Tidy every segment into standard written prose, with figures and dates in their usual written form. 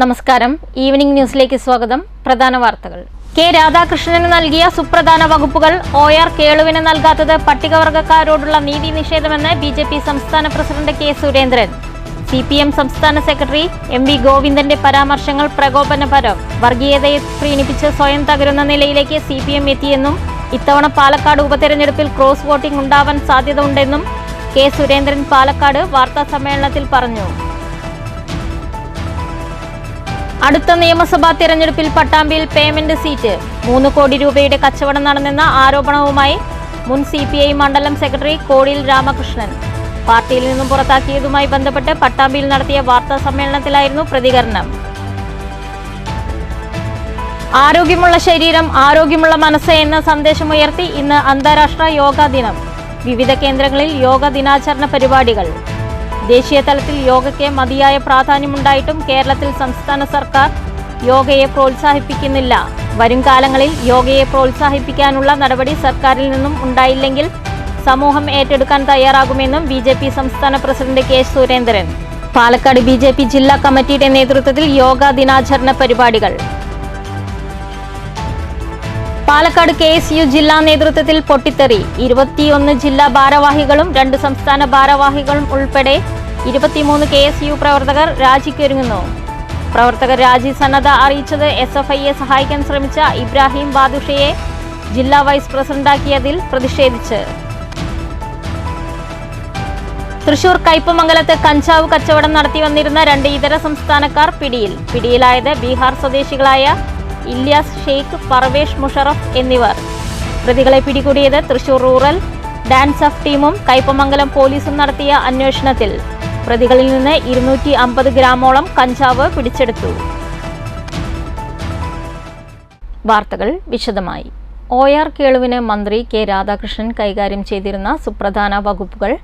നമസ്കാരം. ഈവനിംഗ് ന്യൂസിലേക്ക് സ്വാഗതം. പ്രധാന വാർത്തകൾ. കെ രാധാകൃഷ്ണന് നൽകിയ സുപ്രധാന വകുപ്പുകൾ OR കേളുവിന് നൽകാത്തത് പട്ടികവർഗക്കാരോടുള്ള നീതി നിഷേധമെന്ന് BJP സംസ്ഥാന പ്രസിഡന്റ് കെ സുരേന്ദ്രൻ. CPM സംസ്ഥാന സെക്രട്ടറി MV ഗോവിന്ദന്റെ പരാമർശങ്ങൾ പ്രകോപനപരം. വർഗീയതയെ പ്രീണിപ്പിച്ച് സ്വയം തകരുന്ന നിലയിലേക്ക് CPM എത്തിയെന്നും ഇത്തവണ പാലക്കാട് ഉപതെരഞ്ഞെടുപ്പിൽ ക്രോസ് വോട്ടിംഗ് ഉണ്ടാവാൻ സാധ്യത ഉണ്ടെന്നും കെ സുരേന്ദ്രൻ പാലക്കാട് വാർത്താ സമ്മേളനത്തിൽ പറഞ്ഞു. അടുത്ത നിയമസഭാ തെരഞ്ഞെടുപ്പിൽ പട്ടാമ്പിയിൽ പേയ്മെന്റ് സീറ്റ്. 3 കോടി രൂപയുടെ കച്ചവടം നടന്നെന്ന ആരോപണവുമായി മുൻ CPI മണ്ഡലം സെക്രട്ടറി കോടിയിൽ രാമകൃഷ്ണൻ. പാർട്ടിയിൽ നിന്നും പുറത്താക്കിയതുമായി ബന്ധപ്പെട്ട് പട്ടാമ്പിയിൽ നടത്തിയ വാർത്താ സമ്മേളനത്തിലായിരുന്നു പ്രതികരണം. ആരോഗ്യമുള്ള ശരീരം ആരോഗ്യമുള്ള മനസ്സ് എന്ന സന്ദേശമുയർത്തി ഇന്ന് അന്താരാഷ്ട്ര യോഗാ ദിനം. വിവിധ കേന്ദ്രങ്ങളിൽ യോഗ ദിനാചരണ പരിപാടികൾ. ദേശീയ തലത്തിൽ യോഗയ്ക്ക് മതിയായ പ്രാധാന്യമുണ്ടായിട്ടും കേരളത്തിൽ സംസ്ഥാന സർക്കാർ യോഗയെ പ്രോത്സാഹിപ്പിക്കുന്നില്ല. വരും കാലങ്ങളിൽ യോഗയെ പ്രോത്സാഹിപ്പിക്കാനുള്ള നടപടി സർക്കാരിൽ നിന്നും ഉണ്ടായില്ലെങ്കിൽ സമൂഹം ഏറ്റെടുക്കാൻ തയ്യാറാകുമെന്നും BJP സംസ്ഥാന president K Surendran. Palakkad BJP ജില്ലാ കമ്മിറ്റിയുടെ നേതൃത്വത്തിൽ യോഗാ ദിനാചരണ പരിപാടികൾ. പാലക്കാട് KSU ജില്ലാ നേതൃത്വത്തിൽ പൊട്ടിത്തെറി. 21 ജില്ലാ ഭാരവാഹികളും 2 സംസ്ഥാന ഭാരവാഹികളും ഉൾപ്പെടെ 23 KSU പ്രവർത്തകർ രാജിക്കൊരുങ്ങുന്നു. പ്രവർത്തകർ രാജി സന്നദ്ധ അറിയിച്ചത് SFIയെ സഹായിക്കാൻ ശ്രമിച്ച ഇബ്രാഹിം ബാദുഷയെ ജില്ലാ വൈസ് പ്രസിഡന്റാക്കിയതിൽ പ്രതിഷേധിച്ച്. തൃശൂർ കയ്പമംഗലത്ത് കഞ്ചാവ് കച്ചവടം നടത്തി വന്നിരുന്ന 2 ഇതര സംസ്ഥാനക്കാർ പിടിയിലായത് ബീഹാർ സ്വദേശികളായ ഇല്യാസ് ഷെയ്ഖ്, പർവേഷ് മുഷറഫ് എന്നിവർ. പ്രതികളെ പിടികൂടിയത് തൃശൂർ റൂറൽ ഡാൻസ് ഓഫ് ടീമും കയ്പമംഗലം പോലീസും നടത്തിയ അന്വേഷണത്തിൽ പ്രതികളിൽ നിന്ന് 250 ഗ്രാമോളം കഞ്ചാവ് പിടിച്ചെടുത്തു. വാർത്തകൾ വിശദമായി. OR കേളുവിന് മന്ത്രി കെ രാധാകൃഷ്ണൻ കൈകാര്യം ചെയ്തിരുന്ന സുപ്രധാന വകുപ്പുകൾ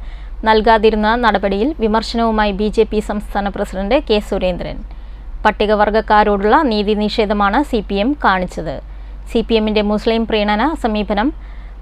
നൽകാതിരുന്ന നടപടിയിൽ വിമർശനവുമായി BJP സംസ്ഥാന പ്രസിഡന്റ് കെ സുരേന്ദ്രൻ. പട്ടികവർഗക്കാരോടുള്ള നീതി നിഷേധമാണ് CPM കാണിച്ചത്. CPMന്റെ മുസ്ലിം പ്രീണന സമീപനം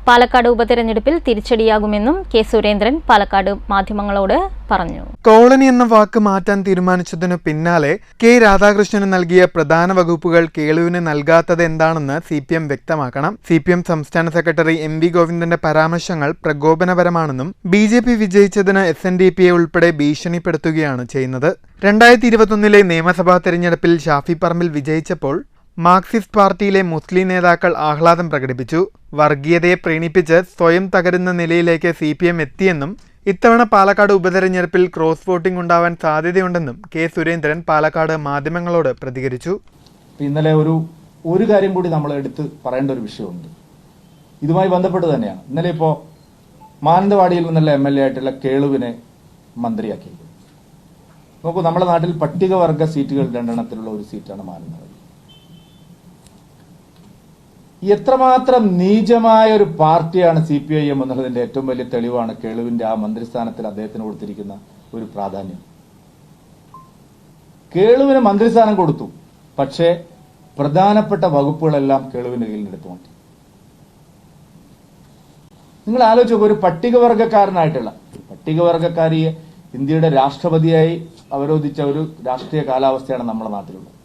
പാലക്കാട് ഉപതെരഞ്ഞെടുപ്പിൽ തിരിച്ചടിയാകുമെന്നും കെ സുരേന്ദ്രൻ പാലക്കാട് മാധ്യമങ്ങളോട് പറഞ്ഞു. കോളനി എന്ന വാക്ക് മാറ്റാൻ തീരുമാനിച്ചതിനു പിന്നാലെ കെ രാധാകൃഷ്ണന് നൽകിയ പ്രധാന വകുപ്പുകൾ കേളുവിന് നൽകാത്തത് എന്താണെന്ന് CPM വ്യക്തമാക്കണം. CPM സംസ്ഥാന സെക്രട്ടറി MV ഗോവിന്ദന്റെ പരാമർശങ്ങൾ പ്രകോപനപരമാണെന്നും BJP വിജയിച്ചതിന് SNDPയെ ഉൾപ്പെടെ ഭീഷണിപ്പെടുത്തുകയാണ് ചെയ്യുന്നത്. 2021 നിയമസഭാ തെരഞ്ഞെടുപ്പിൽ ഷാഫി പറമ്പിൽ വിജയിച്ചപ്പോൾ മാർക്സിസ്റ്റ് പാർട്ടിയിലെ മുസ്ലിം നേതാക്കൾ ആഹ്ലാദം പ്രകടിപ്പിച്ചു. വർഗീയതയെ പ്രീണിപ്പിച്ച് സ്വയം തകരുന്ന നിലയിലേക്ക് CPM എത്തിയെന്നും ഇത്തവണ പാലക്കാട് ഉപതെരഞ്ഞെടുപ്പിൽ ക്രോസ് വോട്ടിംഗ് ഉണ്ടാവാൻ സാധ്യതയുണ്ടെന്നും കെ സുരേന്ദ്രൻ പാലക്കാട് മാധ്യമങ്ങളോട് പ്രതികരിച്ചു. ഇന്നലെ ഒരു കാര്യം കൂടി നമ്മൾ എടുത്ത് പറയേണ്ട ഒരു വിഷയമുണ്ട്. ഇതുമായി ബന്ധപ്പെട്ട് തന്നെയാണ് ഇന്നലെ ഇപ്പോൾ മാനന്തവാടിയിൽ നിന്നുള്ള MLA ആയിട്ടുള്ള കേളുവിനെ മന്ത്രിയാക്കിയത്. നോക്കൂ, നമ്മുടെ നാട്ടിൽ പട്ടികവർഗ സീറ്റുകൾ 2 ഒരു സീറ്റാണ് മാനന്തവാടി. എത്രമാത്രം നീചമായ ഒരു പാർട്ടിയാണ് CPIM എന്നുള്ളതിന്റെ ഏറ്റവും വലിയ തെളിവാണ് കേളുവിന്റെ ആ മന്ത്രിസ്ഥാനത്തിൽ അദ്ദേഹത്തിന് കൊടുത്തിരിക്കുന്ന ഒരു പ്രാധാന്യം. കേളുവിന് മന്ത്രിസ്ഥാനം കൊടുത്തു, പക്ഷേ പ്രധാനപ്പെട്ട വകുപ്പുകളെല്ലാം കേളുവിന്റെ കയ്യിൽ നിന്ന് എടുത്തു മാറ്റി. നിങ്ങൾ ആലോചിച്ച് നോക്കൂ, ഒരു പട്ടികവർഗക്കാരിയെ ഇന്ത്യയുടെ രാഷ്ട്രപതിയായി അവരോധിച്ച ഒരു രാഷ്ട്രീയ കാലാവസ്ഥയാണ് നമ്മുടെ നാട്ടിലുള്ളത്.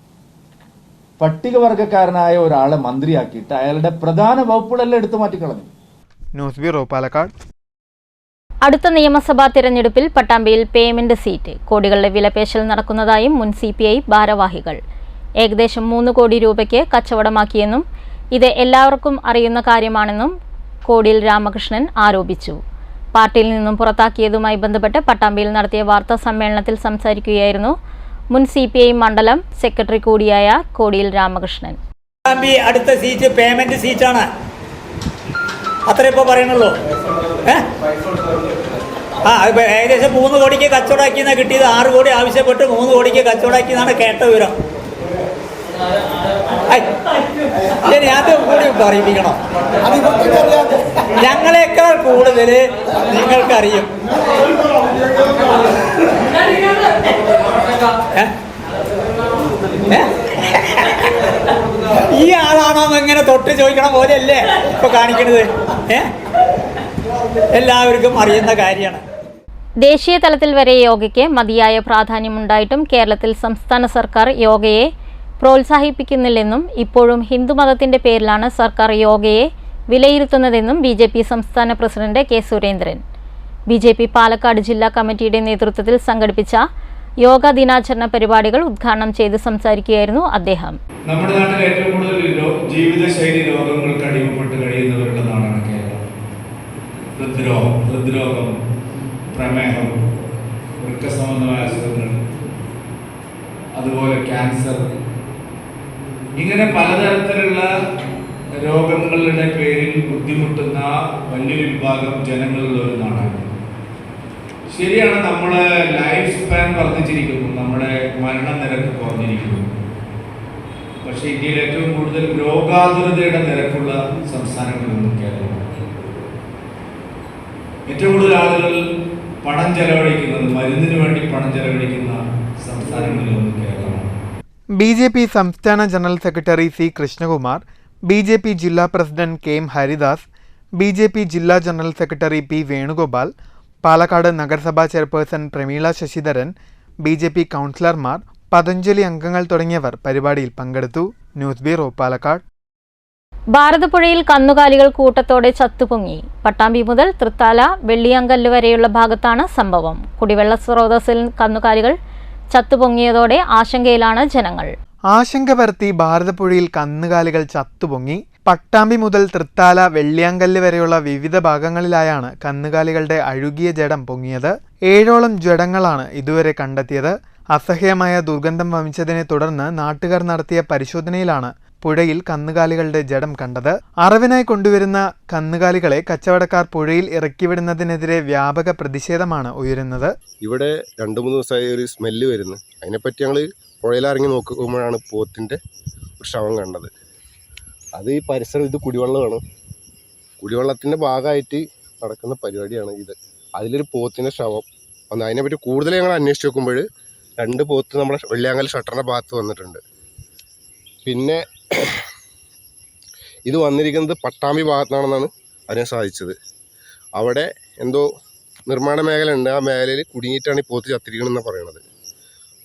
പട്ടികവർഗക്കാരനായ ഒരാളെ മന്ത്രിയാക്കിയിട്ട് അയാളുടെ പ്രധാന വകുപ്പുകളെല്ലാം എടുത്തു മാറ്റിക്കളഞ്ഞു. News bureau, Palakkad. അടുത്ത നിയമസഭാ തിരഞ്ഞെടുപ്പിൽ പട്ടാമ്പിയിൽ പേയ്മെന്റ് സീറ്റ്. കോടികളുടെ വിലപേശൽ നടക്കുന്നതായും മുൻ CPI ഭാരവാഹികൾ. ഏകദേശം 3 കോടി രൂപയ്ക്ക് കച്ചവടമാക്കിയെന്നും ഇത് എല്ലാവർക്കും അറിയുന്ന കാര്യമാണെന്നും കോടിയിൽ രാമകൃഷ്ണൻ ആരോപിച്ചു. പാർട്ടിയിൽ നിന്നും പുറത്താക്കിയതുമായി ബന്ധപ്പെട്ട് പട്ടാമ്പിയിൽ നടത്തിയ വാർത്താ സമ്മേളനത്തിൽ സംസാരിക്കുകയായിരുന്നു മുൻ CPI മണ്ഡലം സെക്രട്ടറി കൂടിയായ കോടിയിൽ രാമകൃഷ്ണൻ. അടുത്ത സീറ്റ് പേയ്മെന്റ് സീറ്റാണ്, അത്ര ഇപ്പോൾ പറയണല്ലോ. ഏകദേശം 3 കോടിക്ക് കച്ചവടമാക്കിയെന്നാണ് കിട്ടിയത്. 6 കോടി ആവശ്യപ്പെട്ട് 3 കോടിക്ക് കച്ചവടമാക്കിയെന്നാണ് കേട്ട വിവരം. ഇനി അത് കൂടി പറയിപ്പിക്കണം. ഞങ്ങളെക്കാൾ കൂടുതൽ നിങ്ങൾക്കറിയും. ഈ ആളാണോ എങ്ങനെ തൊട്ട് ചോദിക്കണ പോലെയല്ലേ ഇപ്പൊ കാണിക്കണത്? എല്ലാവർക്കും അറിയുന്ന കാര്യമാണ്. ദേശീയ തലത്തിൽ വരെ യോഗയ്ക്ക് മതിയായ പ്രാധാന്യമുണ്ടായിട്ടും കേരളത്തിൽ സംസ്ഥാന സർക്കാർ യോഗയെ പ്രോത്സാഹിപ്പിക്കുന്നില്ലെന്നും ഇപ്പോഴും ഹിന്ദുമതത്തിന്റെ പേരിലാണ് സർക്കാർ യോഗയെ വിലയിരുത്തുന്നതെന്നും BJP സംസ്ഥാന president K Surendran. BJP Palakkad ജില്ലാ കമ്മിറ്റിയുടെ നേതൃത്വത്തിൽ സംഘടിപ്പിച്ച യോഗ ദിനാചരണ പരിപാടികൾ ഉദ്ഘാടനം ചെയ്ത് സംസാരിക്കുകയായിരുന്നു അദ്ദേഹം. നമ്മുടെ നാട്ടിൽ ഏറ്റവും കൂടുതൽ ജീവിതശൈലി രോഗങ്ങൾക്ക് അടിമപ്പെട്ട് കഴിയുന്നവരുടെ നാടാണ് കേരളം. ഹൃദ്രോഗം, പ്രമേഹം, വൃക്ക സംബന്ധമായ അസുഖങ്ങൾ, അതുപോലെ ക്യാൻസർ, ഇങ്ങനെ പലതരത്തിലുള്ള രോഗങ്ങളുടെ പേരിൽ ബുദ്ധിമുട്ടുന്ന വലിയൊരു വിഭാഗം ജനങ്ങളുള്ള ഒരു നാടാണ്. ശരിയാണ്, നമ്മുടെ ലൈഫ് സ്പാൻ വർദ്ധിച്ചിരിക്കുന്നു, നമ്മുടെ മരണനിരക്ക് കുറഞ്ഞിരിക്കുന്നു. പക്ഷേ ഇന്ത്യയിൽ ഏറ്റവും കൂടുതൽ രോഗാതുരതയുടെ നിരക്കുള്ള സംസ്ഥാനങ്ങളിലൊന്നും കേരളമാണ്. ഏറ്റവും കൂടുതൽ ആളുകൾ പണം ചെലവഴിക്കുന്നത്, മരുന്നിന് വേണ്ടി പണം ചെലവഴിക്കുന്ന സംസ്ഥാനങ്ങളിലൊന്നും കേരളമാണ്. BJP സംസ്ഥാന general secretary C. Krishnakumar, BJP ജില്ലാ പ്രസിഡന്റ് KM ഹരിദാസ്, BJP ജില്ലാ general secretary P. Venugopal, Palakkad നഗരസഭാ ചെയർപേഴ്സൺ പ്രമീള ശശിധരൻ, BJP കൗൺസിലർമാർ, പതഞ്ജലി അംഗങ്ങൾ തുടങ്ങിയവർ പരിപാടിയിൽ പങ്കെടുത്തു. News bureau, Palakkad. ഭാരതപ്പുഴയിൽ കന്നുകാലികൾ കൂട്ടത്തോടെ ചത്തുപൊങ്ങി. പട്ടാമ്പി മുതൽ തൃത്താല വെള്ളിയാങ്കല്ല് വരെയുള്ള ഭാഗത്താണ് സംഭവം. കുടിവെള്ള സ്രോതസ്സിൽ കന്നുകാലികൾ ചത്തുപൊങ്ങിയതോടെ ആശങ്കയിലാണ് ജനങ്ങൾ. ആശങ്ക പരത്തി ഭാരതപ്പുഴയിൽ കന്നുകാലികൾ ചത്തുപൊങ്ങി. പട്ടാമ്പി മുതൽ തൃത്താല വെള്ളിയാങ്കല്ല് വരെയുള്ള വിവിധ ഭാഗങ്ങളിലായാണ് കന്നുകാലികളുടെ അഴുകിയ ജഡം പൊങ്ങിയത്. 7ഓളം ജഡങ്ങളാണ് ഇതുവരെ കണ്ടെത്തിയത്. അസഹ്യമായ ദുർഗന്ധം വമിച്ചതിനെ തുടർന്ന് നാട്ടുകാർ നടത്തിയ പരിശോധനയിലാണ് പുഴയിൽ കന്നുകാലികളുടെ ജഡം കണ്ടത്. അറവിനായി കൊണ്ടുവരുന്ന കന്നുകാലികളെ കച്ചവടക്കാർ പുഴയിൽ ഇറക്കിവിടുന്നതിനെതിരെ വ്യാപക പ്രതിഷേധമാണ് ഉയരുന്നത്. ഇവിടെ 2-3 ദിവസമായി ഒരു സ്മെല്ല് വരുന്നു. അതിനെപ്പറ്റി ഞങ്ങൾ പുഴയിലിറങ്ങി നോക്കുമ്പോഴാണ് പോത്തിൻ്റെ ഒരു ശവം കണ്ടത്. അത് ഈ പരിസരം, ഇത് കുടിവെള്ളമാണ്. കുടിവെള്ളത്തിൻ്റെ ഭാഗമായിട്ട് നടക്കുന്ന പരിപാടിയാണ് ഇത്. അതിലൊരു പോത്തിൻ്റെ ശവം വന്നു. അതിനെപ്പറ്റി കൂടുതൽ ഞങ്ങൾ അന്വേഷിച്ച് നോക്കുമ്പോൾ 2 പോത്ത് നമ്മുടെ വെള്ളിയാങ്കൽ ഷട്ടറിൻ്റെ ഭാഗത്ത് വന്നിട്ടുണ്ട്. പിന്നെ ഇത് വന്നിരിക്കുന്നത് പട്ടാമ്പി ഭാഗത്താണെന്നാണ് അറിയാൻ സാധിച്ചത്. അവിടെ എന്തോ നിർമ്മാണ മേഖല ഉണ്ട്. ആ മേഖലയിൽ കുടുങ്ങിയിട്ടാണ് ഈ പോത്ത് ചത്തിരിക്കണമെന്നാണ് പറയണത്.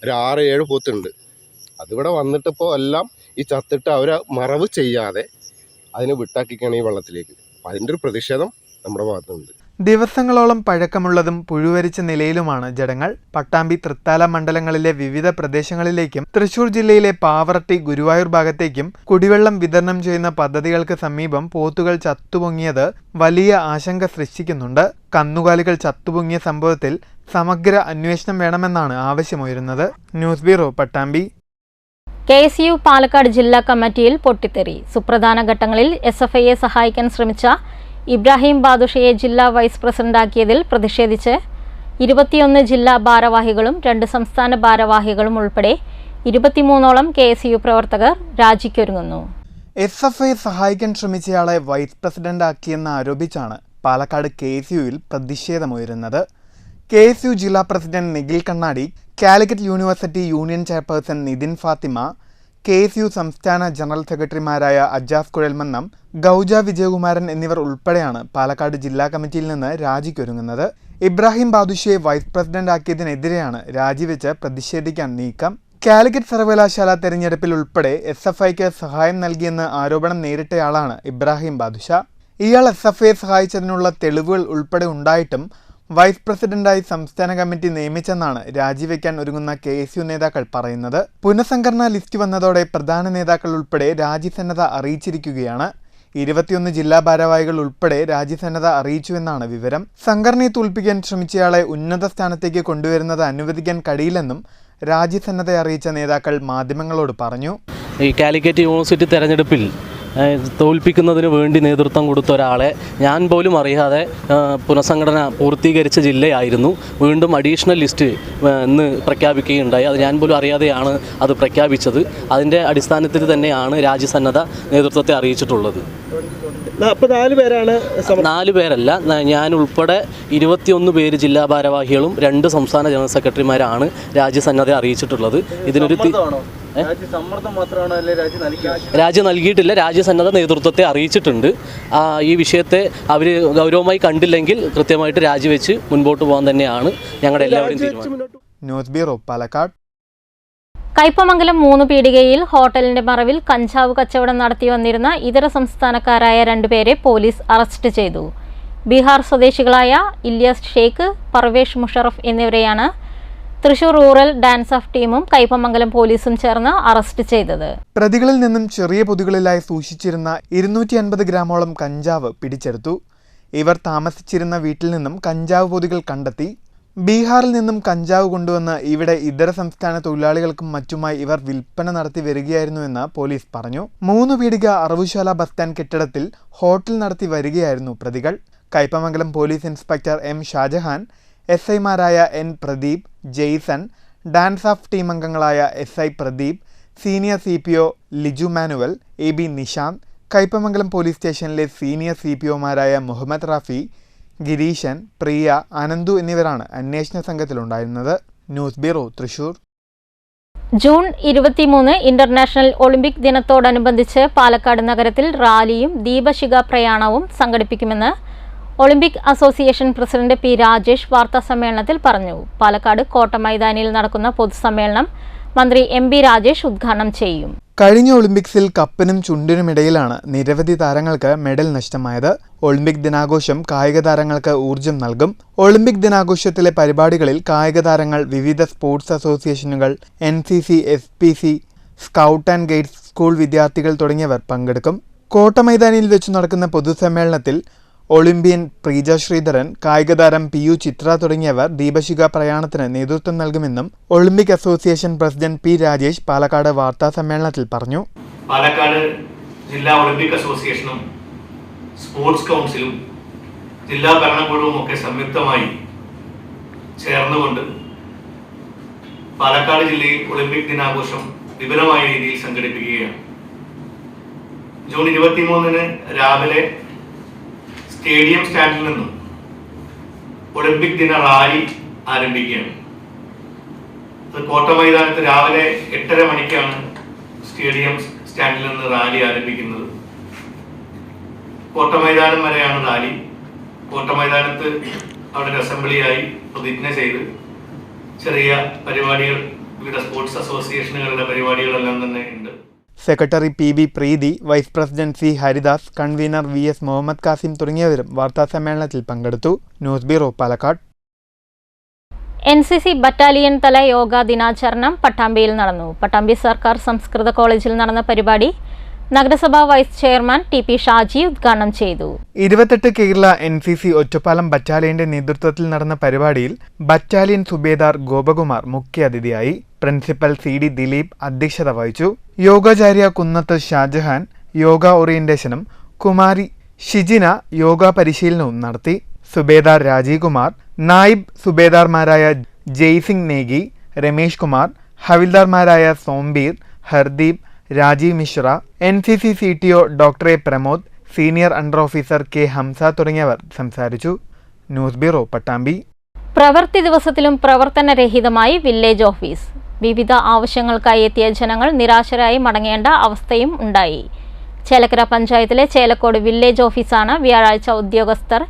ഒരു 6-7 പോത്തുണ്ട്. അതിവിടെ വന്നിട്ടിപ്പോൾ എല്ലാം ഈ ചത്തിട്ട് അവർ മറവ് ചെയ്യാതെ അതിനെ വിട്ടാക്കിക്കാണ് ഈ വെള്ളത്തിലേക്ക്. അപ്പം അതിൻ്റെ ഒരു പ്രതിഷേധം നമ്മുടെ ഭാഗത്തുണ്ട്. ദിവസങ്ങളോളം പഴക്കമുള്ളതും പുഴുവരിച്ച നിലയിലുമാണ് ജഡങ്ങൾ. പട്ടാമ്പി, തൃത്താല മണ്ഡലങ്ങളിലെ വിവിധ പ്രദേശങ്ങളിലേക്കും തൃശൂർ ജില്ലയിലെ പാവറട്ടി, ഗുരുവായൂർ ഭാഗത്തേക്കും കുടിവെള്ളം വിതരണം ചെയ്യുന്ന പദ്ധതികൾക്ക് സമീപം പോത്തുകൾ ചത്തുപൊങ്ങിയത് വലിയ ആശങ്ക സൃഷ്ടിക്കുന്നുണ്ട്. കന്നുകാലികൾ ചത്തുപൊങ്ങിയ സംഭവത്തിൽ സമഗ്ര അന്വേഷണം വേണമെന്നാണ് ആവശ്യമുയരുന്നത്. News bureau, Pattambi. KSU Palakkad ജില്ലാ കമ്മിറ്റിയിൽ പൊട്ടിത്തെറി. സുപ്രധാന ഘട്ടങ്ങളിൽ SFIയെ സഹായിക്കാൻ ശ്രമിച്ച ഇബ്രാഹിം ബാദുഷയെ ജില്ലാ വൈസ് പ്രസിഡന്റാക്കിയതിൽ പ്രതിഷേധിച്ച് 21 ജില്ലാ ഭാരവാഹികളും 2 സംസ്ഥാന ഭാരവാഹികളും ഉൾപ്പെടെ 23ഓളം KSU പ്രവർത്തകർ രാജിക്കൊരുങ്ങുന്നു. SFIയെ സഹായിക്കാൻ ശ്രമിച്ചയാളെ വൈസ് പ്രസിഡന്റാക്കിയെന്ന് ആരോപിച്ചാണ് പാലക്കാട് KSUവിൽ പ്രതിഷേധമുയരുന്നത്. KSU ജില്ലാ president Nikhil Kannadi, Calicut university union chairperson Nithin Fathima, KSU സംസ്ഥാന ജനറൽ സെക്രട്ടറിമാരായ അജാസ് കുഴൽമന്നം, ഗൗജ വിജയകുമാരൻ എന്നിവർ ഉൾപ്പെടെയാണ് പാലക്കാട് ജില്ലാ കമ്മിറ്റിയിൽ നിന്ന് രാജിക്കൊരുങ്ങുന്നത്. ഇബ്രാഹിം ബാദുഷയെ വൈസ് പ്രസിഡന്റ് ആക്കിയതിനെതിരെയാണ് രാജിവെച്ച് പ്രതിഷേധിക്കാൻ നീക്കം. കാലിക്കറ്റ് സർവകലാശാല തെരഞ്ഞെടുപ്പിൽ ഉൾപ്പെടെ SFIക്ക് സഹായം നൽകിയെന്ന് ആരോപണം നേരിട്ടയാളാണ് ഇബ്രാഹിം ബാദുഷ. ഇയാൾ SFIയെ സഹായിച്ചതിനുള്ള തെളിവുകൾ ഉൾപ്പെടെ ഉണ്ടായിട്ടും വൈസ് പ്രസിഡന്റായി സംസ്ഥാന കമ്മിറ്റി നിയമിച്ചെന്നാണ് രാജിവെക്കാൻ ഒരുങ്ങുന്ന KSU നേതാക്കൾ പറയുന്നത്. പുനഃസംഘടനാ ലിസ്റ്റ് വന്നതോടെ പ്രധാന നേതാക്കൾ ഉൾപ്പെടെ രാജിസന്നദ്ധ അറിയിച്ചിരിക്കുകയാണ്. 21 ജില്ലാ ഭാരവാഹികൾ ഉൾപ്പെടെ രാജിസന്നദ്ധ അറിയിച്ചുവെന്നാണ് വിവരം. സംഘടനയെ തോൽപ്പിക്കാൻ ശ്രമിച്ചയാളെ ഉന്നത സ്ഥാനത്തേക്ക് കൊണ്ടുവരുന്നത് അനുവദിക്കാൻ കഴിയില്ലെന്നും രാജിസന്നദ്ധ അറിയിച്ച നേതാക്കൾ മാധ്യമങ്ങളോട് പറഞ്ഞു. ഈ കാലിക്കറ്റ് യൂണിവേഴ്സിറ്റി തെരഞ്ഞെടുപ്പിൽ തോൽപ്പിക്കുന്നതിന് വേണ്ടി നേതൃത്വം കൊടുത്ത ഒരാളെ ഞാൻ പോലും അറിയാതെ പുനഃസംഘടന പൂർത്തീകരിച്ച ജില്ലയായിരുന്നു. വീണ്ടും അഡീഷണൽ ലിസ്റ്റ് ഇന്ന് പ്രഖ്യാപിക്കുകയുണ്ടായി. അത് ഞാൻ പോലും അറിയാതെയാണ് അത് പ്രഖ്യാപിച്ചത്. അതിൻ്റെ അടിസ്ഥാനത്തിൽ തന്നെയാണ് രാജ്യസന്നദ്ധ നേതൃത്വത്തെ അറിയിച്ചിട്ടുള്ളത്. അപ്പോൾ 4 പേരാണ്? 4 പേരല്ല, ഞാൻ ഉൾപ്പെടെ 21 പേര് ജില്ലാ ഭാരവാഹികളും 2 സംസ്ഥാന ജനറൽ സെക്രട്ടറിമാരാണ് രാജ്യസന്നദ്ധ അറിയിച്ചിട്ടുള്ളത്. ഇതിനൊരു സമ്മർദ്ദം മാത്രമാണ് അല്ലെ രാജി നൽകിയിട്ടില്ല. രാജ്യസന്നദ്ധ നേതൃത്വത്തെ അറിയിച്ചിട്ടുണ്ട്. ഈ വിഷയത്തെ അവർ ഗൗരവമായി കണ്ടില്ലെങ്കിൽ കൃത്യമായിട്ട് രാജിവെച്ച് മുൻപോട്ട് പോകാൻ തന്നെയാണ് ഞങ്ങളുടെ എല്ലാവരുടെയും തീരുമാനം. News bureau, Palakkad. കയ്പമംഗലം 3 പീടികയിൽ ഹോട്ടലിന്റെ മറവിൽ കഞ്ചാവ് കച്ചവടം നടത്തി വന്നിരുന്ന ഇതര സംസ്ഥാനക്കാരായ 2 പേരെ പോലീസ് അറസ്റ്റ് ചെയ്തു. ബീഹാർ സ്വദേശികളായ ഇല്യാസ് ഷേഖ്, പർവേഷ് മുഷറഫ് എന്നിവരെയാണ് തൃശൂർ റൂറൽ ഡാൻസ് ഓഫ് ടീമും കയ്പമംഗലം പോലീസും ചേർന്ന് അറസ്റ്റ് ചെയ്തത്. പ്രതികളിൽ നിന്നും ചെറിയ പൊതികളിലായി സൂക്ഷിച്ചിരുന്ന 250 ഗ്രാമോളം കഞ്ചാവ് പിടിച്ചെടുത്തു. ഇവർ താമസിച്ചിരുന്ന വീട്ടിൽ നിന്നും കഞ്ചാവ് പൊതികൾ കണ്ടെത്തി. ബീഹാറിൽ നിന്നും കഞ്ചാവ് കൊണ്ടുവന്ന് ഇവിടെ ഇതര സംസ്ഥാന തൊഴിലാളികൾക്കും മറ്റുമായി ഇവർ വിൽപ്പന നടത്തി വരികയായിരുന്നുവെന്ന് പോലീസ് പറഞ്ഞു. 3 പീടിക അറവുശാല ബസ് സ്റ്റാൻഡ് കെട്ടിടത്തിൽ ഹോട്ടൽ നടത്തി വരികയായിരുന്നു പ്രതികൾ. Kaipamangalam police inspector M Shajahan, SI-മാരായ N Pradeep, Jaison, DANSAF team അംഗങ്ങളായ SI Pradeep, senior CPO Liju Manuel, AB Nishanth, Kaipamangalam police സ്റ്റേഷനിലെ സീനിയർ CPO-മാരായ മുഹമ്മദ് റാഫി, ഗിരീശൻ, പ്രിയ, അനന്തു എന്നിവരാണ് അന്വേഷണ സംഘത്തിലുണ്ടായിരുന്നത്. News bureau, Thrissur. June 23 international Olympic ദിനത്തോടനുബന്ധിച്ച് പാലക്കാട് നഗരത്തിൽ റാലിയും ദീപശിഖ പ്രയാണവും സംഘടിപ്പിക്കുമെന്ന് Olympic association president P. Rajesh വാർത്താസമ്മേളനത്തിൽ പറഞ്ഞു. പാലക്കാട് കോട്ട മൈതാനിയിൽ നടക്കുന്ന പൊതുസമ്മേളനം മന്ത്രി MB രാജേഷ് ഉദ്ഘാടനം ചെയ്യും. കഴിഞ്ഞ ഒളിമ്പിക്സിൽ കപ്പിനും ചുണ്ടിനുമിടയിലാണ് നിരവധി താരങ്ങൾക്ക് മെഡൽ നഷ്ടമായത്. ഒളിമ്പിക് ദിനാഘോഷം കായിക താരങ്ങൾക്ക് ഊർജം നൽകും. ഒളിമ്പിക് ദിനാഘോഷത്തിലെ പരിപാടികളിൽ കായിക താരങ്ങൾ, വിവിധ സ്പോർട്സ് അസോസിയേഷനുകൾ, NCC, SPC, scout and guides school വിദ്യാർത്ഥികൾ തുടങ്ങിയവർ പങ്കെടുക്കും. കോട്ട മൈതാനിയിൽ വെച്ച് നടക്കുന്ന പൊതുസമ്മേളനത്തിൽ ഒളിമ്പ്യൻ പ്രീജ ശ്രീധരൻ, കായികതാരം PU ചിത്ര തുടങ്ങിയവർ ദീപശിഖ പ്രയാണത്തിന് നേതൃത്വം നൽകുമെന്നും Olympic association president P. Rajesh Palakkad വാർത്താ സമ്മേളനത്തിൽ പറഞ്ഞു. പാലക്കാട് ജില്ലാ ഒളിമ്പിക് അസോസിയേഷനും സ്പോർട്സ് കൗൺസിലും ജില്ലാ ഭരണകൂടവും ഒക്കെ സംയുക്തമായി ചേർന്നുകൊണ്ട് പാലക്കാട് ജില്ലയിൽ ഒളിമ്പിക് ദിനാഘോഷം വിപുലമായ രീതിയിൽ സംഘടിപ്പിക്കുകയാണ്. ജൂൺ 23 രാവിലെ സ്റ്റേഡിയം സ്റ്റാൻഡിൽ നിന്നും ഒളിമ്പിക് ദിന റാലി ആരംഭിക്കുകയാണ്. കോട്ട മൈതാനത്ത് രാവിലെ 8:30 മണിക്കാണ് സ്റ്റേഡിയം സ്റ്റാൻഡിൽ നിന്ന് റാലി ആരംഭിക്കുന്നത്. കോട്ട മൈതാനം വരെയാണ് റാലി. കോട്ട മൈതാനത്ത് അവിടെ അസംബ്ലിയായി പ്രതിജ്ഞ ചെയ്ത് ചെറിയ പരിപാടികൾ, വിവിധ സ്പോർട്സ് അസോസിയേഷനുകളുടെ പരിപാടികളെല്ലാം തന്നെ ഉണ്ട്. Secretary PB Preethi, vice president C. Haridas, convener VS Muhammad Kasim തുടങ്ങിയവരും വാർത്താസമ്മേളനത്തിൽ പങ്കെടുത്തു. News bureau, Palakkad. NCC battalion തല യോഗാ ദിനാചരണം പട്ടാമ്പിയിൽ നടന്നു. പട്ടാമ്പി സർക്കാർ സംസ്കൃത കോളേജിൽ നടന്ന പരിപാടി നഗരസഭാ വൈസ് ചെയർമാൻ TP ഷാജി ഉദ്ഘാടനം ചെയ്തു. 28 കേരള NCC ഒറ്റപ്പാലം ബറ്റാലിയന്റെ നേതൃത്വത്തിൽ നടന്ന പരിപാടിയിൽ ബറ്റാലിയൻ സുബേദാർ ഗോപകുമാർ മുഖ്യാതിഥിയായി. പ്രിൻസിപ്പൽ CD ദിലീപ് അധ്യക്ഷത വഹിച്ചു. യോഗാചാര്യ കുന്നത്ത് ഷാജഹാൻ യോഗ ഓറിയന്റേഷനും കുമാരി ഷിജിന യോഗ പരിശീലനവും നടത്തി. സുബേദാർ രാജീവ് കുമാർ, നായിബ് സുബേദാർമാരായ ജയ്സിംഗ് നേഗി, രമേഷ് കുമാർ, ഹവിൽദാർമാരായ Sombir, Hardeep, Rajeev Mishra, NCC CTO doctor A. Pramod, senior under officer K. Hamsa തുടങ്ങിയവർ സംസാരിച്ചു. News bureau, Pattambi. പ്രവൃത്തി ദിവസത്തിലും പ്രവർത്തനരഹിതമായി വില്ലേജ് ഓഫീസ്. വിവിധ ആവശ്യങ്ങൾക്കായി എത്തിയ ജനങ്ങൾ നിരാശരായി മടങ്ങേണ്ട അവസ്ഥയും ഉണ്ടായി. ചേലക്കര പഞ്ചായത്തിലെ ചേലക്കോട് വില്ലേജ് ഓഫീസാണ് വ്യാഴാഴ്ച ഉദ്യോഗസ്ഥർ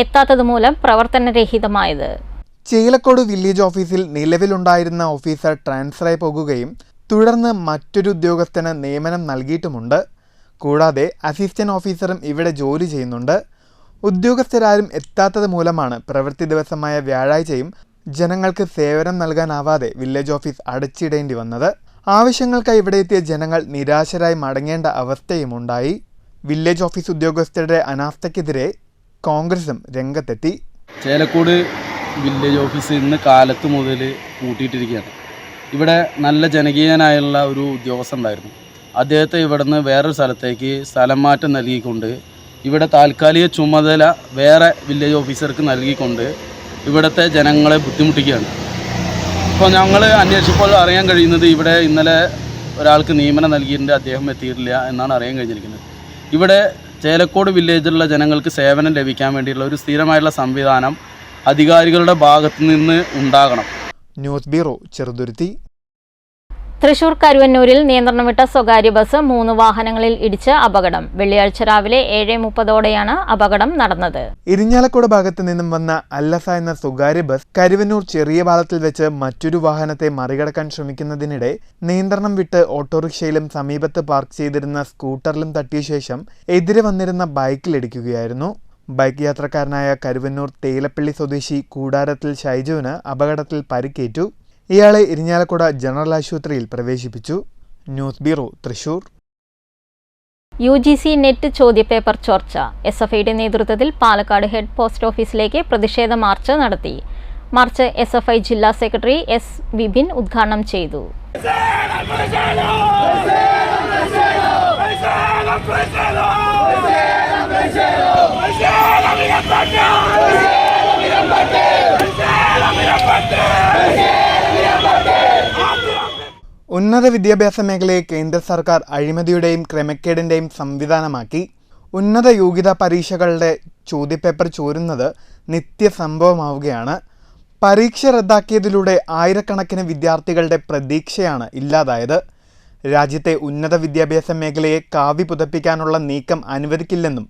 എത്താത്തത് മൂലം പ്രവർത്തനരഹിതമായത്. ചേലക്കോട് വില്ലേജ് ഓഫീസിൽ നിലവിലുണ്ടായിരുന്ന ഓഫീസർ ട്രാൻസ്ഫറായി പോകുകയും തുടർന്ന് മറ്റൊരു ഉദ്യോഗസ്ഥന് നിയമനം നൽകിയിട്ടുമുണ്ട്. കൂടാതെ അസിസ്റ്റന്റ് ഓഫീസറും ഇവിടെ ജോലി ചെയ്യുന്നുണ്ട്. ഉദ്യോഗസ്ഥരാരും എത്താത്തത് മൂലമാണ് പ്രവൃത്തി ദിവസമായ വ്യാഴാഴ്ചയും ജനങ്ങൾക്ക് സേവനം നൽകാനാവാതെ വില്ലേജ് ഓഫീസ് അടച്ചിടേണ്ടി വന്നത്. ആവശ്യങ്ങൾക്കായി ഇവിടെ എത്തിയ ജനങ്ങൾ നിരാശരായി മടങ്ങേണ്ട അവസ്ഥയുമുണ്ടായി. വില്ലേജ് ഓഫീസ് ഉദ്യോഗസ്ഥരുടെ അനാസ്ഥയ്ക്കെതിരെ കോൺഗ്രസും രംഗത്തെത്തി. ചേലക്കോട് വില്ലേജ് ഓഫീസ് ഇന്ന് കാലത്ത് മുതൽ പൂട്ടിയിട്ടിരിക്കുകയാണ്. ഇവിടെ നല്ല ജനകീയനായുള്ള ഒരു ഉദ്യോഗസ്ഥൻ ഉണ്ടായിരുന്നു. അദ്ദേഹത്തെ ഇവിടുന്ന് വേറൊരു സ്ഥലത്തേക്ക് സ്ഥലം മാറ്റം നൽകിക്കൊണ്ട് ഇവിടെ താൽക്കാലിക ചുമതല വേറെ വില്ലേജ് ഓഫീസർക്ക് നൽകിക്കൊണ്ട് ഇവിടുത്തെ ജനങ്ങളെ ബുദ്ധിമുട്ടിക്കുകയാണ്. ഇപ്പോൾ ഞങ്ങൾ അന്വേഷിച്ചപ്പോൾ അറിയാൻ കഴിയുന്നത് ഇവിടെ ഇന്നലെ ഒരാൾക്ക് നിയമനം നൽകിയിട്ടുണ്ട്, അദ്ദേഹം എത്തിയിട്ടില്ല എന്നാണ് അറിയാൻ കഴിഞ്ഞിരിക്കുന്നത്. ഇവിടെ ചേലക്കോട് വില്ലേജിലുള്ള ജനങ്ങൾക്ക് സേവനം ലഭിക്കാൻ വേണ്ടിയുള്ള ഒരു സ്ഥിരമായിട്ടുള്ള സംവിധാനം അധികാരികളുടെ ഭാഗത്തു നിന്ന് ഉണ്ടാകണം. News bureau, Cheruthuruthy. തൃശൂർ കരുവന്നൂരിൽ നിയന്ത്രണം വിട്ട സ്വകാര്യ ബസ് 3 വാഹനങ്ങളിൽ ഇടിച്ച് അപകടം. വെള്ളിയാഴ്ച രാവിലെ 7:30ഓടെയാണ് അപകടം നടന്നത്. ഇരിഞ്ഞാലക്കുട ഭാഗത്ത് നിന്നും വന്ന അല്ലസ എന്ന സ്വകാര്യ ബസ് കരുവന്നൂർ ചെറിയ പാലത്തിൽ വെച്ച് മറ്റൊരു വാഹനത്തെ മറികടക്കാൻ ശ്രമിക്കുന്നതിനിടെ നിയന്ത്രണം വിട്ട് ഓട്ടോറിക്ഷയിലും സമീപത്ത് പാർക്ക് ചെയ്തിരുന്ന സ്കൂട്ടറിലും തട്ടിയ ശേഷം എതിരെ വന്നിരുന്ന ബൈക്കിലിടിക്കുകയായിരുന്നു. ബൈക്ക് യാത്രക്കാരനായ കരുവന്നൂർ തേയിലപ്പള്ളി സ്വദേശി കൂടാരത്തിൽ ഷൈജുവിന് അപകടത്തിൽ പരിക്കേറ്റു. ഇയാളെ ഇരിഞ്ഞാലക്കുട ജനറൽ ആശുപത്രിയിൽ പ്രവേശിപ്പിച്ചു. News bureau, Thrissur. UGC net ചോദ്യപേപ്പർ ചോർച്ച. SFIയുടെ നേതൃത്വത്തിൽ പാലക്കാട് ഹെഡ് പോസ്റ്റ് ഓഫീസിലേക്ക് പ്രതിഷേധ മാർച്ച് നടത്തി. മാർച്ച് SFI ജില്ലാ സെക്രട്ടറി S. വിപിൻ ഉദ്ഘാടനം ചെയ്തു. ഉന്നത വിദ്യാഭ്യാസ മേഖലയെ കേന്ദ്ര സർക്കാർ അഴിമതിയുടെയും ക്രമക്കേടിൻ്റെയും സംവിധാനമാക്കി. ഉന്നത യോഗ്യതാ പരീക്ഷകളുടെ ചോദ്യപേപ്പർ ചോരുന്നത് നിത്യസംഭവമാവുകയാണ്. പരീക്ഷ റദ്ദാക്കിയതിലൂടെ ആയിരക്കണക്കിന് വിദ്യാർത്ഥികളുടെ പ്രതീക്ഷയാണ് ഇല്ലാതായത്. രാജ്യത്തെ ഉന്നത വിദ്യാഭ്യാസ മേഖലയെ കാവി പുതപ്പിക്കാനുള്ള നീക്കം അനുവദിക്കില്ലെന്നും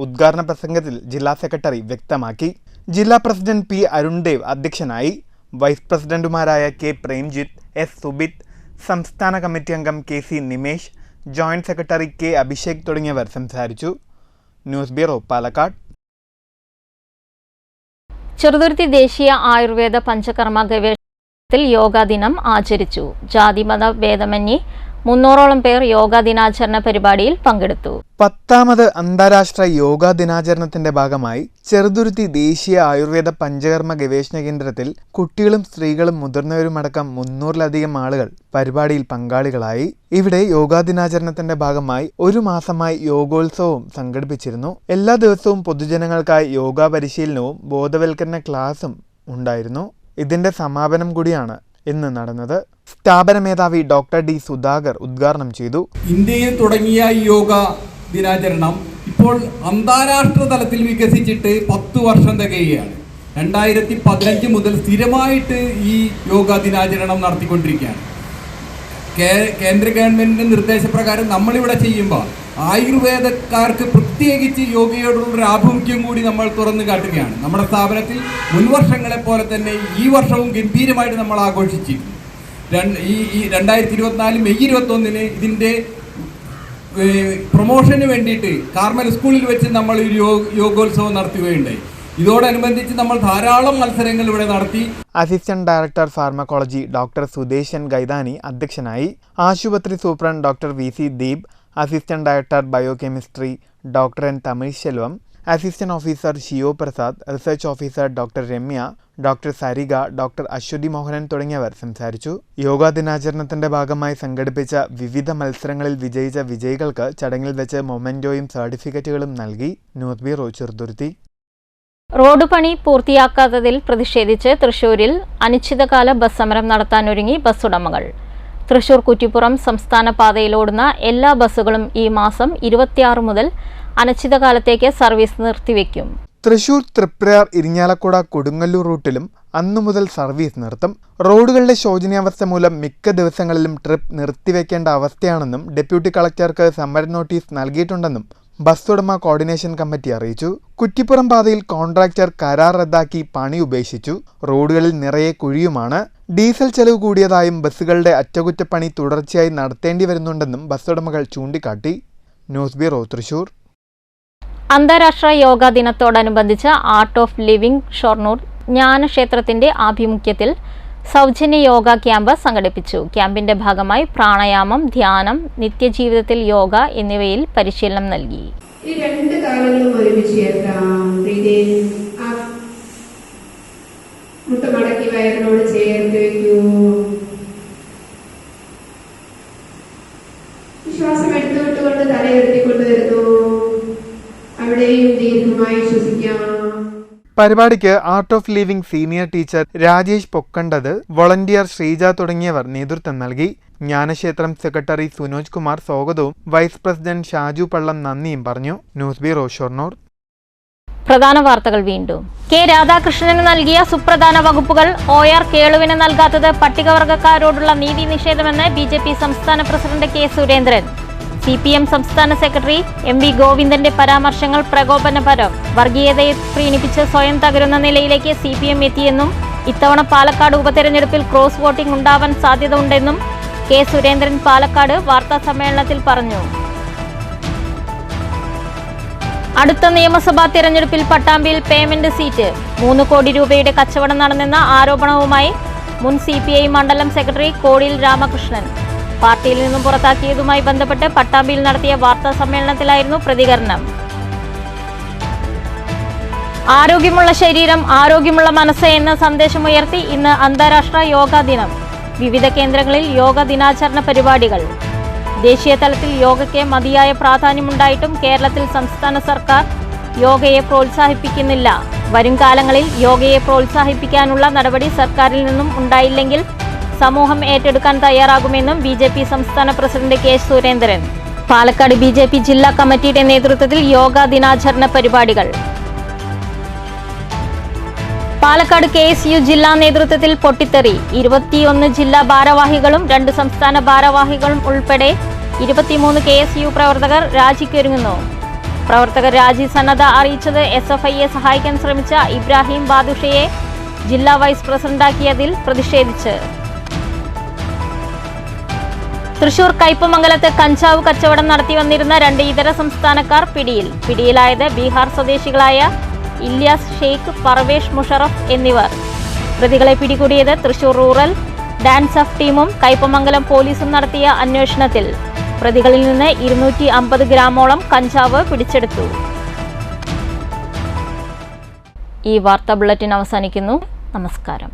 ഉദ്ഘാടന പ്രസംഗത്തിൽ ജില്ലാ സെക്രട്ടറി വ്യക്തമാക്കി. ജില്ലാ പ്രസിഡന്റ് P. അരുൺദേവ് അധ്യക്ഷനായി. വൈസ് പ്രസിഡന്റുമാരായ K. പ്രേംജിത്ത്, S. സുബിത്, സംസ്ഥാന കമ്മിറ്റി അംഗം KC Nimesh, joint secretary K. Abhishek തുടങ്ങിയവർ സംസാരിച്ചു. News bureau, Palakkad. ചെറുതുരുത്തി ദേശീയ ആയുർവേദ പഞ്ചകർമ്മ ഗവേഷണത്തിൽ യോഗാ ദിനം ആചരിച്ചു. ജാതിമത ഭേദമന്യേ 300ഓളം പേർ യോഗാ ദിനാചരണ പരിപാടിയിൽ പങ്കെടുത്തു. 10ാമത് അന്താരാഷ്ട്ര യോഗാ ദിനാചരണത്തിന്റെ ഭാഗമായി ചെറുതുരുത്തി ദേശീയ ആയുർവേദ പഞ്ചകർമ്മ ഗവേഷണ കേന്ദ്രത്തിൽ കുട്ടികളും സ്ത്രീകളും മുതിർന്നവരുമടക്കം 300ലധികം ആളുകൾ പരിപാടിയിൽ പങ്കാളികളായി. ഇവിടെ യോഗാ ദിനാചരണത്തിന്റെ ഭാഗമായി 1 മാസമായി യോഗോത്സവവും സംഘടിപ്പിച്ചിരുന്നു. എല്ലാ ദിവസവും പൊതുജനങ്ങൾക്കായി യോഗാ പരിശീലനവും ബോധവൽക്കരണ ക്ലാസും ഉണ്ടായിരുന്നു. ഇതിന്റെ സമാപനം കൂടിയാണ് ഇന്ന് നടന്നത്. സ്ഥാപന മേധാവി ഡോക്ടർ D. സുധാകർ ഉദ്ഘാടനം ചെയ്തു. ഇന്ത്യയിൽ തുടങ്ങിയ യോഗ ദിനാചരണം ഇപ്പോൾ അന്താരാഷ്ട്ര തലത്തിൽ വികസിച്ചിട്ട് 10 വർഷം തികയുകയാണ്. 2015 മുതൽ സ്ഥിരമായിട്ട് ഈ യോഗ ദിനാചരണം നടത്തിക്കൊണ്ടിരിക്കുകയാണ്. കേന്ദ്ര ഗവൺമെന്റിന്റെ നിർദ്ദേശപ്രകാരം നമ്മളിവിടെ ചെയ്യുമ്പോൾ ആയുർവേദക്കാർക്ക് പ്രത്യേകിച്ച് യോഗയോടുള്ളൊരു ആഭിമുഖ്യം കൂടി നമ്മൾ തുറന്നു കാട്ടുകയാണ്. നമ്മുടെ സ്ഥാപനത്തിൽ മുൻവർഷങ്ങളെ പോലെ തന്നെ ഈ വർഷവും ഗംഭീരമായിട്ട് നമ്മൾ ആഘോഷിച്ചിരുന്നു. ഈ 2024 മെയ് 21 ഇതിൻ്റെ പ്രൊമോഷന് വേണ്ടിയിട്ട് കാർമൽ സ്കൂളിൽ വെച്ച് നമ്മൾ ഒരു യോഗോത്സവം നടത്തുകയുണ്ടായി. ഇതോടനുബന്ധിച്ച് നമ്മൾ ധാരാളം മത്സരങ്ങൾ ഇവിടെ നടത്തി. Assistant director pharmacology doctor Sudeshan Gaidani അധ്യക്ഷനായി. ആശുപത്രി superintendent doctor VC Deep, assistant director biochemistry doctor N. Tamilselvam, assistant officer Shiyo Prasad, research officer doctor Ramya, doctor Sarika, doctor Aswathi Mohanan തുടങ്ങിയവർ സംസാരിച്ചു. യോഗാ ദിനാചരണത്തിന്റെ ഭാഗമായി സംഘടിപ്പിച്ച വിവിധ മത്സരങ്ങളിൽ വിജയിച്ച വിജയികൾക്ക് ചടങ്ങിൽ വെച്ച് മൊമെന്റോയും സർട്ടിഫിക്കറ്റുകളും നൽകി. News bureau, Cheruthuruthy. റോഡ് പണി പൂർത്തിയാക്കാത്തതിൽ പ്രതിഷേധിച്ച് തൃശൂരിൽ അനിശ്ചിതകാല ബസ് സമരം നടത്താനൊരുങ്ങി ബസ് ഉടമകൾ. തൃശൂർ കുറ്റിപ്പുറം സംസ്ഥാന പാതയിലോടുന്ന എല്ലാ ബസ്സുകളും ഈ മാസം 26 മുതൽ അനിശ്ചിതകാലത്തേക്ക് സർവീസ് നിർത്തിവെക്കും. തൃശൂർ, തൃപ്രയാർ, ഇരിഞ്ഞാലക്കുട, കൊടുങ്ങല്ലൂർ റൂട്ടിലും അന്നു മുതൽ സർവീസ് നിർത്തും. റോഡുകളുടെ ശോചനീയാവസ്ഥ മൂലം മിക്ക ദിവസങ്ങളിലും ട്രിപ്പ് നിർത്തിവെക്കേണ്ട അവസ്ഥയാണെന്നും ഡെപ്യൂട്ടി കളക്ടർക്ക് സമര നോട്ടീസ് നൽകിയിട്ടുണ്ടെന്നും ബസ് ഉടമ കോർഡിനേഷൻ കമ്മിറ്റി അറിയിച്ചു. കുറ്റിപ്പുറം പാതയിൽ കോൺട്രാക്ടർ കരാർ റദ്ദാക്കി പണി ഉപേക്ഷിച്ചു. റോഡുകളിൽ നിറയെ കുഴിയുമാണ്. ഡീസൽ ചെലവ് കൂടിയതായും ബസ്സുകളുടെ അറ്റകുറ്റപ്പണി തുടർച്ചയായി നടത്തേണ്ടി വരുന്നുണ്ടെന്നും ബസ് ഉടമകൾ ചൂണ്ടിക്കാട്ടി. News bureau, Thrissur. അന്താരാഷ്ട്ര യോഗാ ദിനത്തോടനുബന്ധിച്ച് ആർട്ട് ഓഫ് ലിവിംഗ് ഷൊർണൂർ ജ്ഞാനക്ഷേത്രത്തിന്റെ ആഭിമുഖ്യത്തിൽ സൗജന്യ യോഗ ക്യാമ്പ് സംഘടിപ്പിച്ചു. ക്യാമ്പിന്റെ ഭാഗമായി പ്രാണായാമം, ധ്യാനം, നിത്യജീവിതത്തിൽ യോഗ എന്നിവയിൽ പരിശീലനം നൽകി. ഈ 2 കാലുകളും ഒരുമിച്ച് ചേർക്കാം. മുട്ടുമടക്കി വയറിനോട് ചേർത്ത് വയ്ക്കൂ. ശ്വാസം എടുത്തു വിട്ടുകൊണ്ട് തല ഉയർത്തിക്കൊണ്ട് വരുന്നു. അവിടെയും ദീർഘമായി ശ്വസിക്കാം. പരിപാടിക്ക് Art of Living senior teacher Rajesh Pokkandath, volunteer Sreeja തുടങ്ങിയവർ നേതൃത്വം നൽകി. ജ്ഞാനക്ഷേത്രം സെക്രട്ടറി സുനോജ് കുമാർ സ്വാഗതവും വൈസ് പ്രസിഡന്റ് ഷാജു പള്ളം നന്ദിയും പറഞ്ഞു. News bureau, Shoranur. പ്രധാന വാർത്തകൾ വീണ്ടും. കെ രാധാകൃഷ്ണന് നൽകിയ സുപ്രധാന വകുപ്പുകൾ OR കേളുവിന് നൽകാത്തത് പട്ടികവർഗക്കാരോടുള്ള നീതി നിഷേധമെന്ന് BJP സംസ്ഥാന പ്രസിഡന്റ് കെ സുരേന്ദ്രൻ. CPM സംസ്ഥാന സെക്രട്ടറി MV ഗോവിന്ദന്റെ പരാമർശങ്ങൾ പ്രകോപനപരം. വർഗീയതയെ പ്രീണിപ്പിച്ച് സ്വയം തകരുന്ന നിലയിലേക്ക് CPM എത്തിയെന്നും ഇത്തവണ പാലക്കാട് ഉപതെരഞ്ഞെടുപ്പിൽ ക്രോസ് വോട്ടിംഗ് ഉണ്ടാവാൻ സാധ്യത ഉണ്ടെന്നും കെ സുരേന്ദ്രൻ പാലക്കാട് വാർത്താ സമ്മേളനത്തിൽ പറഞ്ഞു. അടുത്ത നിയമസഭാ തിരഞ്ഞെടുപ്പിൽ പട്ടാമ്പിയിൽ പേയ്മെന്റ് സീറ്റ് 3 കോടി രൂപയുടെ കച്ചവടം നടന്നെന്ന ആരോപണവുമായി മുൻ CPI മണ്ഡലം സെക്രട്ടറി കോടിയിൽ രാമകൃഷ്ണൻ. പാർട്ടിയിൽ നിന്നും പുറത്താക്കിയതുമായി ബന്ധപ്പെട്ട് പട്ടാമ്പിയിൽ നടത്തിയ വാർത്താ സമ്മേളനത്തിലായിരുന്നു പ്രതികരണം. ആരോഗ്യമുള്ള ശരീരം ആരോഗ്യമുള്ള മനസ്സ് എന്ന സന്ദേശമുയർത്തി ഇന്ന് അന്താരാഷ്ട്ര യോഗാ ദിനം. വിവിധ കേന്ദ്രങ്ങളിൽ യോഗ ദിനാചരണ പരിപാടികൾ. ദേശീയ തലത്തിൽ യോഗയ്ക്ക് മതിയായ പ്രാധാന്യമുണ്ടായിട്ടും കേരളത്തിൽ സംസ്ഥാന സർക്കാർ യോഗയെ പ്രോത്സാഹിപ്പിക്കുന്നില്ല. വരും കാലങ്ങളിൽ യോഗയെ പ്രോത്സാഹിപ്പിക്കാനുള്ള നടപടി സർക്കാരിൽ നിന്നും ഉണ്ടായില്ലെങ്കിൽ സമൂഹം ഏറ്റെടുക്കാൻ തയ്യാറാകുമെന്നും BJP സംസ്ഥാന president K Surendran. Palakkad BJP ജില്ലാ കമ്മിറ്റിയുടെ നേതൃത്വത്തിൽ യോഗാ ദിനാചരണ പരിപാടികൾ. പാലക്കാട് KSU ജില്ലാ നേതൃത്വത്തിൽ പൊട്ടിത്തെറി. 21 ജില്ലാ ഭാരവാഹികളും 2 സംസ്ഥാന ഭാരവാഹികളും ഉൾപ്പെടെ 23 KSU പ്രവർത്തകർ രാജിക്കൊരുങ്ങുന്നു. പ്രവർത്തകർ രാജി സന്നദ്ധ അറിയിച്ചത് SFIയെ സഹായിക്കാൻ ശ്രമിച്ച ഇബ്രാഹിം ബാദുഷയെ ജില്ലാ വൈസ് പ്രസിഡന്റാക്കിയതിൽ പ്രതിഷേധിച്ച്. തൃശൂർ കയ്പമംഗലത്ത് കഞ്ചാവ് കച്ചവടം നടത്തി വന്നിരുന്ന 2 ഇതര സംസ്ഥാനക്കാർ പിടിയിലായത് ബീഹാർ സ്വദേശികളായ ഇല്യാസ് ഷെയ്ഖ്, പർവേഷ് മുഷറഫ് എന്നിവർ. പ്രതികളെ പിടികൂടിയത് തൃശൂർ റൂറൽ ഡാൻസ് ഓഫ് ടീമും കയ്പമംഗലം പോലീസും നടത്തിയ അന്വേഷണത്തിൽ പ്രതികളിൽ നിന്ന് 250 ഗ്രാമോളം കഞ്ചാവ് പിടിച്ചെടുത്തു. ഈ വാർത്താ ബുള്ളറ്റിൻ അവസാനിക്കുന്നു. നമസ്കാരം.